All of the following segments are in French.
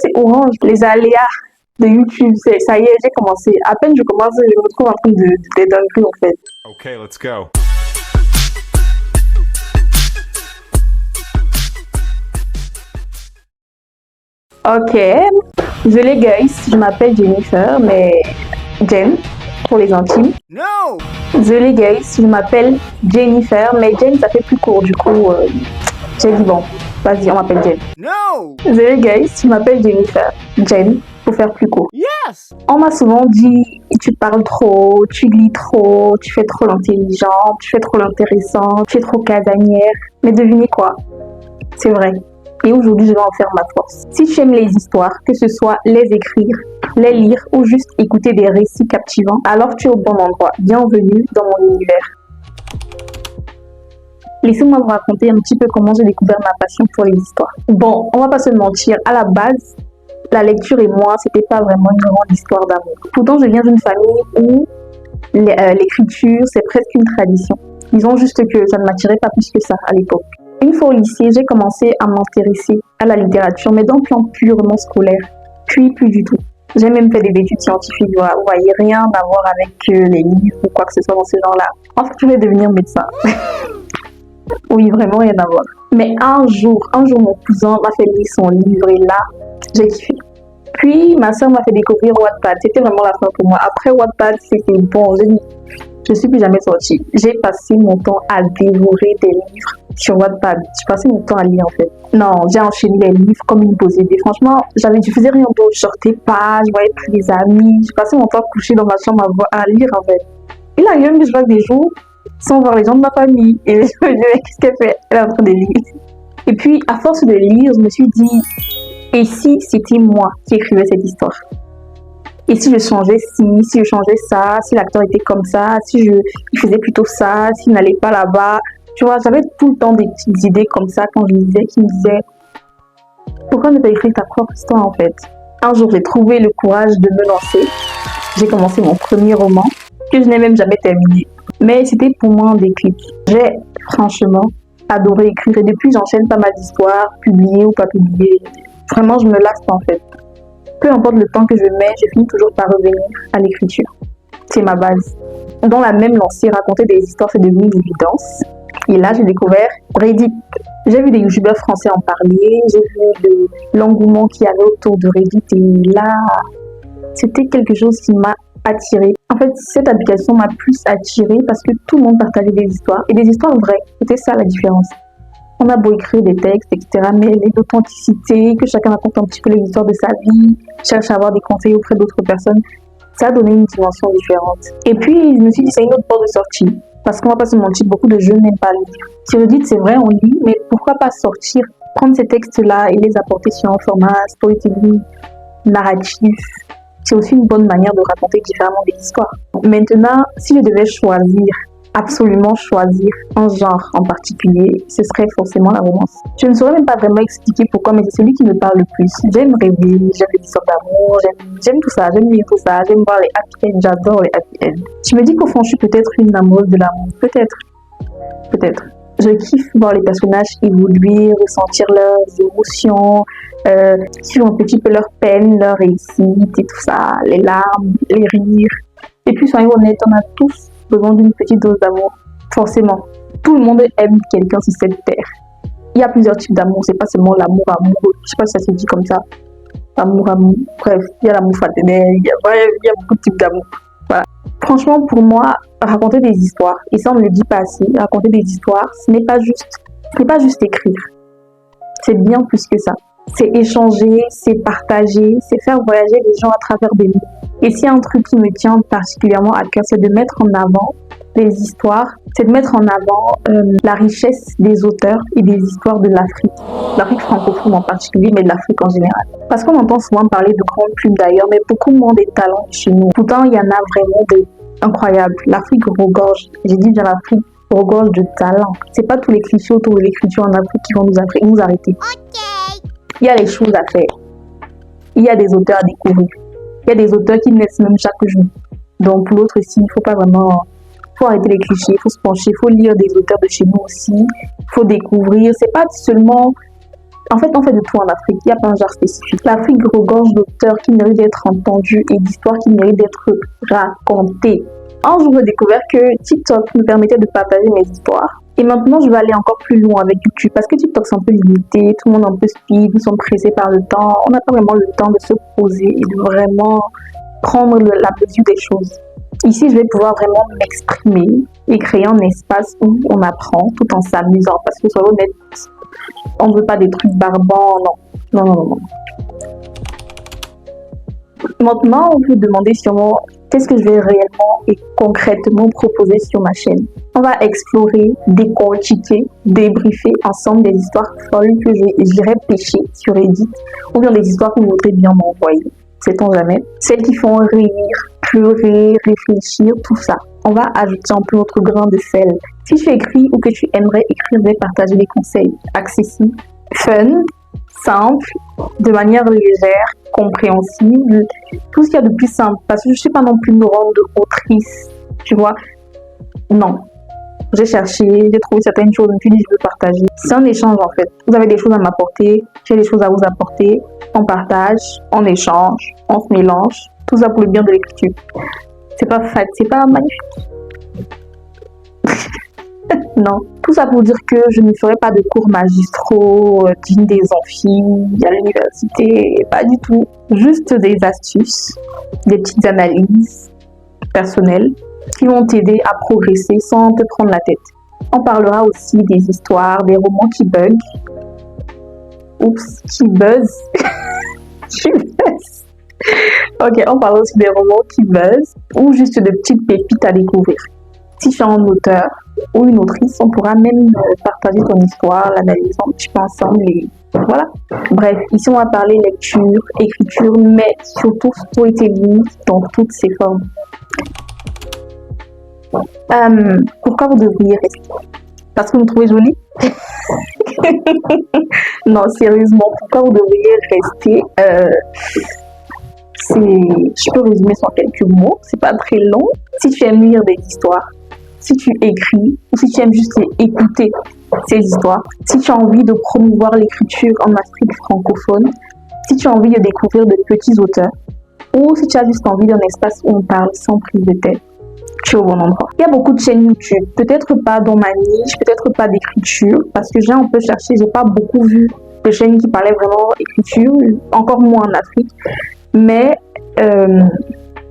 c'est Orange. Les aléas de YouTube, ça y est, j'ai commencé. À peine je commence, je me retrouve en train de dingueries en fait. Okay, let's go. Ok. Désolé guys, je m'appelle Jennifer, mais Jen pour les intimes. No! Désolé guys, je m'appelle Jennifer, mais Jen ça fait plus court du coup. J'ai dit bon, vas-y, on m'appelle Jen. No! Désolé guys, je m'appelle Jennifer. Jen, pour faire plus court. Yes! On m'a souvent dit, tu parles trop, tu lis trop, tu fais trop l'intelligente, tu fais trop l'intéressant, tu es trop casanière. Mais devinez quoi? C'est vrai. Et aujourd'hui, je vais en faire ma force. Si tu aimes les histoires, que ce soit les écrire, les lire ou juste écouter des récits captivants, alors tu es au bon endroit. Bienvenue dans mon univers. Laissez-moi vous raconter un petit peu comment j'ai découvert ma passion pour les histoires. Bon, on va pas se mentir, à la base, la lecture et moi, c'était pas vraiment une grande histoire d'amour. Pourtant, je viens d'une famille où l'écriture, c'est presque une tradition. Disons juste que ça ne m'attirait pas plus que ça à l'époque. Une fois au lycée, j'ai commencé à m'intéresser à la littérature, mais d'un plan purement scolaire. Puis plus du tout. J'ai même fait des études scientifiques, vous voyez, rien à voir avec les livres ou quoi que ce soit dans ce genre-là. En fait, je voulais devenir médecin. Oui, vraiment rien à voir. Mais un jour, mon cousin m'a fait lire son livre et là, j'ai kiffé. Puis, ma soeur m'a fait découvrir Wattpad. C'était vraiment la fin pour moi. Après Wattpad, c'était bon. Je suis plus jamais sortie. J'ai passé mon temps à dévorer des livres sur Wattpad. J'ai passé mon temps à lire en fait. Non, j'ai enchaîné les livres comme une possédée. Franchement, je faisais rien d'autre. Je sortais pas, je voyais plus les amis. J'ai passé mon temps couché dans ma chambre à lire en fait. Et là, il y a même que je passe des jours sans voir les gens de ma famille. Et je me disais, qu'est-ce qu'elle fait? Elle est en train de lire. Et puis, à force de lire, je me suis dit, et si c'était moi qui écrivais cette histoire? Et si je changeais si je changeais ça, si l'acteur était comme ça, il faisait plutôt ça, s'il n'allait pas là-bas. Tu vois, j'avais tout le temps des petites idées comme ça quand je lisais, qui me disaient, pourquoi ne pas écrire ta propre histoire en fait? Un jour, j'ai trouvé le courage de me lancer. J'ai commencé mon premier roman, que je n'ai même jamais terminé. Mais c'était pour moi un déclic. J'ai franchement adoré écrire et depuis, j'enchaîne pas mal d'histoires, publiées ou pas publiées. Vraiment, je me lasse pas en fait. Peu importe le temps que je mets, je finis toujours par revenir à l'écriture. C'est ma base. Dans la même lancée, raconter des histoires, c'est devenu une évidence. Et là, j'ai découvert Reddit. J'ai vu des youtubeurs français en parler, j'ai vu de l'engouement qu'il y avait autour de Reddit et là, c'était quelque chose qui m'a attirée. En fait, cette application m'a plus attirée parce que tout le monde partageait des histoires et des histoires vraies. C'était ça la différence. On a beau écrire des textes, etc., mais l'authenticité, que chacun raconte un petit peu les histoires de sa vie, cherche à avoir des conseils auprès d'autres personnes, ça a donné une dimension différente. Et puis, je me suis dit, c'est une autre porte de sortie. Parce qu'on va pas se mentir, beaucoup de jeunes n'aiment pas lire. Sur Reddit, c'est vrai, on lit, mais pourquoi pas sortir, prendre ces textes-là et les apporter sur un format storytelling, narratif. C'est aussi une bonne manière de raconter différemment des histoires. Maintenant, si je devais absolument choisir un genre en particulier, ce serait forcément la romance. Je ne saurais même pas vraiment expliquer pourquoi, mais c'est celui qui me parle le plus. J'aime rêver, j'aime les histoires d'amour, j'aime tout ça, j'aime lire tout ça, j'aime voir les happy ends, j'adore les happy ends. Je me dis qu'au fond, je suis peut-être une amoureuse de l'amour. Peut-être. Je kiffe voir les personnages évoluer, ressentir leurs émotions, suivre un petit peu leurs peines, leurs réussites et tout ça, les larmes, les rires. Et puis, soyons honnêtes, on a tous besoin d'une petite dose d'amour. Forcément, tout le monde aime quelqu'un sur cette terre. Il y a plusieurs types d'amour, c'est pas seulement l'amour amoureux. Je sais pas si ça se dit comme ça. Amour. Bref, il y a l'amour fraternel, il y a beaucoup de types d'amour. Voilà. Franchement, pour moi, raconter des histoires, et ça on ne le dit pas assez, raconter des histoires, ce n'est pas juste écrire. C'est bien plus que ça. C'est échanger, c'est partager, c'est faire voyager les gens à travers des mots. Et s'il y a un truc qui me tient particulièrement à cœur, c'est de mettre en avant les histoires, c'est de mettre en avant la richesse des auteurs et des histoires de l'Afrique francophone en particulier, mais de l'Afrique en général. Parce qu'on entend souvent parler de grandes plumes d'ailleurs, mais beaucoup moins des talents chez nous. Pourtant, il y en a vraiment des incroyables. L'Afrique regorge, j'ai dit bien l'Afrique regorge de talents. C'est pas tous les clichés autour de l'écriture en Afrique qui vont nous arrêter. Il y a les choses à faire. Il y a des auteurs à découvrir. Il y a des auteurs qui naissent même chaque jour. Donc pour l'autre ici, il faut pas vraiment... Il faut arrêter les clichés, il faut se pencher, il faut lire des auteurs de chez nous aussi. Il faut découvrir. C'est pas seulement En fait, on fait de tout en Afrique. Il n'y a pas un genre spécifique. L'Afrique regorge d'auteurs qui méritent d'être entendus et d'histoires qui méritent d'être racontées. Un jour, j'ai découvert que TikTok me permettait de partager mes histoires. Et maintenant, je vais aller encore plus loin avec YouTube parce que TikTok, c'est un peu limité. Tout le monde est un peu speed, ils sont pressés par le temps. On n'a pas vraiment le temps de se poser et de vraiment prendre la mesure des choses. Ici, je vais pouvoir vraiment m'exprimer et créer un espace où on apprend tout en s'amusant. Parce que, soyons honnêtes, on ne veut pas des trucs barbants, non. Non. Maintenant, on peut demander sûrement qu'est-ce que je vais réellement et concrètement proposer sur ma chaîne. On va explorer, décortiquer, débriefer ensemble des histoires folles que j'irai pêcher sur Reddit ou bien des histoires que vous voudrez bien m'envoyer. Sait-on jamais? Celles qui font rire, pleurer, réfléchir, tout ça. On va ajouter un peu notre grain de sel. Si tu écris ou que tu aimerais écrire, je vais partager des conseils accessibles, fun, simple, de manière légère, compréhensible, tout ce qu'il y a de plus simple. Parce que je ne suis pas non plus une grande autrice, tu vois. Non. J'ai cherché, j'ai trouvé certaines choses, je me suis dit je veux partager. C'est un échange en fait. Vous avez des choses à m'apporter, j'ai des choses à vous apporter. On partage, on échange, on se mélange. Tout ça pour le bien de l'écriture. C'est pas magnifique. Non. Tout ça pour dire que je ne ferai pas de cours magistraux dignes des amphis à l'université. Pas du tout. Juste des astuces, des petites analyses personnelles qui vont t'aider à progresser sans te prendre la tête. On parlera aussi des histoires, des romans qui bug. Oups, qui buzz. Qui buzz. Ok, on parlera aussi des romans qui buzz ou juste de petites pépites à découvrir. Si tu es un auteur ou une autrice, on pourra même partager ton histoire, l'analyser un petit peu ensemble et voilà. Bref, ici on va parler lecture, écriture, mais surtout storytelling dans toutes ses formes. Pourquoi vous devriez rester? Parce que vous me trouvez jolie? Non, sérieusement, pourquoi vous devriez rester? Je peux résumer sur quelques mots, c'est pas très long. Si tu aimes lire des histoires, si tu écris, ou si tu aimes juste écouter ces histoires, si tu as envie de promouvoir l'écriture en Afrique francophone, si tu as envie de découvrir de petits auteurs, ou si tu as juste envie d'un espace où on parle sans prise de tête, tu es au bon endroit. Il y a beaucoup de chaînes YouTube, peut-être pas dans ma niche, peut-être pas d'écriture, parce que j'ai un peu cherché, j'ai pas beaucoup vu de chaînes qui parlaient vraiment d'écriture, encore moins en Afrique, mais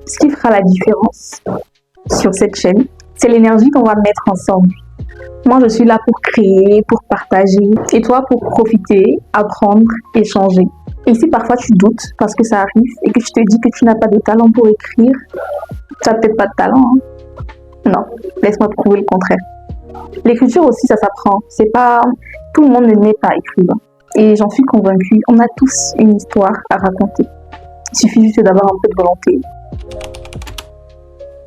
ce qui fera la différence sur cette chaîne, c'est l'énergie qu'on va mettre ensemble. Moi, je suis là pour créer, pour partager, et toi pour profiter, apprendre, échanger. Et si parfois tu doutes, parce que ça arrive, et que tu te dis que tu n'as pas de talent pour écrire, tu n'as peut-être pas de talent, hein? Non, laisse-moi te prouver le contraire. L'écriture aussi, ça s'apprend. C'est pas... Tout le monde ne naît pas écrivain. Et j'en suis convaincue, on a tous une histoire à raconter. Il suffit juste d'avoir un peu de volonté.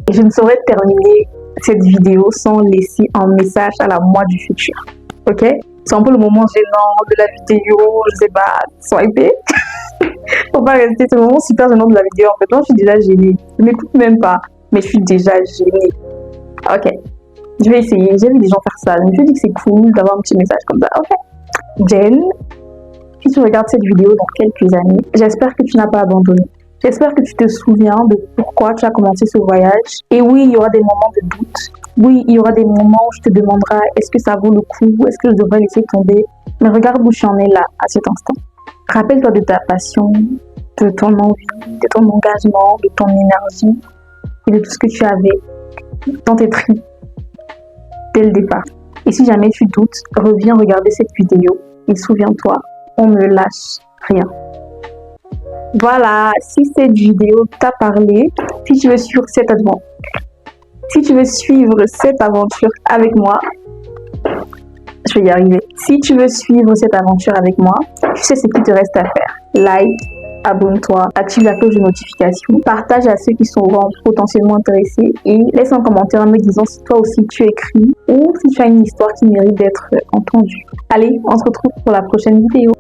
Et je ne saurais terminer cette vidéo sans laisser un message à la moi du futur. Ok? C'est un peu le moment gênant de la vidéo, je sais pas, swiper. Faut pas rester, c'est le moment super gênant de la vidéo. En fait, moi, je suis déjà gênée. Je m'écoute même pas, mais je suis déjà gênée. Ok, je vais essayer. J'ai vu des gens faire ça. Je me suis dit que c'est cool d'avoir un petit message comme ça. Ok. Jen, si tu regardes cette vidéo dans quelques années, j'espère que tu n'as pas abandonné. J'espère que tu te souviens de pourquoi tu as commencé ce voyage. Et oui, il y aura des moments de doute. Oui, il y aura des moments où je te demanderai est-ce que ça vaut le coup? Est-ce que je devrais laisser tomber? Mais regarde où tu en es là, à cet instant. Rappelle-toi de ta passion, de ton envie, de ton engagement, de ton énergie et de tout ce que tu avais dans tes tripes dès le départ. Et si jamais tu doutes, reviens regarder cette vidéo et souviens-toi, on ne lâche rien. Voilà, si cette vidéo t'a parlé, si tu veux suivre cette aventure avec moi, je vais y arriver. Si tu veux suivre cette aventure avec moi, tu sais ce qu'il te reste à faire. Like, abonne-toi, active la cloche de notification, partage à ceux qui sont potentiellement intéressés et laisse un commentaire en me disant si toi aussi tu écris ou si tu as une histoire qui mérite d'être entendue. Allez, on se retrouve pour la prochaine vidéo.